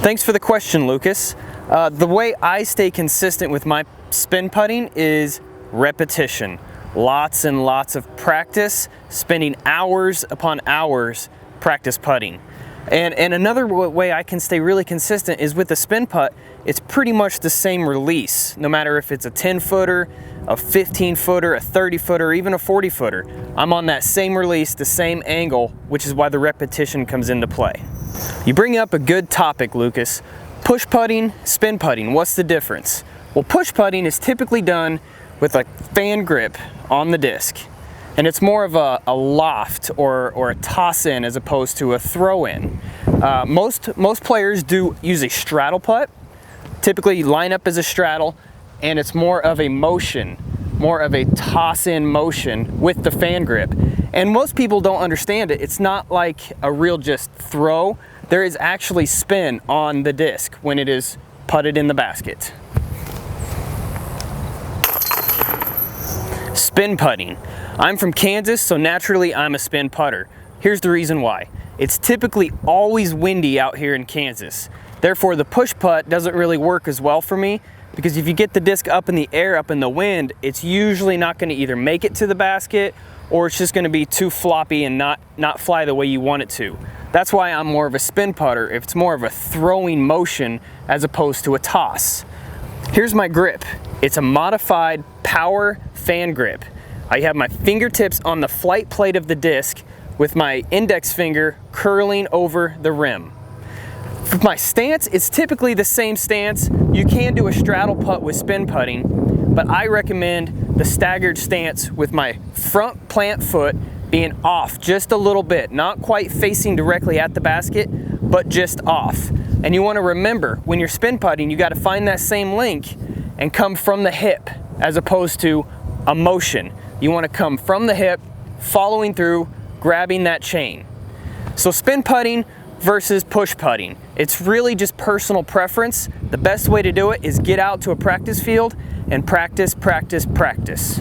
Thanks for the question, Lucas. The way I stay consistent with my spin putting is repetition. Lots and lots of practice, spending hours upon hours practice putting. And another way I can stay really consistent is with the spin putt. It's pretty much the same release, no matter if it's a 10-footer, a 15-footer, a 30-footer, even a 40-footer. I'm on that same release, the same angle, which is why the repetition comes into play. You bring up a good topic, Lucas. Push putting, spin putting, what's the difference? Well, push putting is typically done with a fan grip on the disc. And it's more of a loft or a toss in as opposed to a throw in. Most players do use a straddle putt. Typically you line up as a straddle, and it's more of a motion, more of a toss in motion with the fan grip. And most people don't understand it. It's not like a real just throw. There is actually spin on the disc when it is putted in the basket. Spin putting. I'm from Kansas, so naturally I'm a spin putter. Here's the reason why. It's typically always windy out here in Kansas. Therefore, the push putt doesn't really work as well for me, because if you get the disc up in the air, up in the wind, it's usually not going to either make it to the basket, or it's just going to be too floppy and not fly the way you want it to. That's why I'm more of a spin putter. It's more of a throwing motion as opposed to a toss. Here's my grip. It's a modified power fan grip. I have my fingertips on the flight plate of the disc with my index finger curling over the rim. For my stance, it's typically the same stance. You can do a straddle putt with spin putting, but I recommend the staggered stance with my front plant foot being off just a little bit, not quite facing directly at the basket, but just off. And you want to remember, when you're spin putting, you got to find that same link and come from the hip as opposed to a motion. You want to come from the hip, following through, grabbing that chain. So spin putting versus push putting. It's really just personal preference. The best way to do it is get out to a practice field and practice, practice, practice.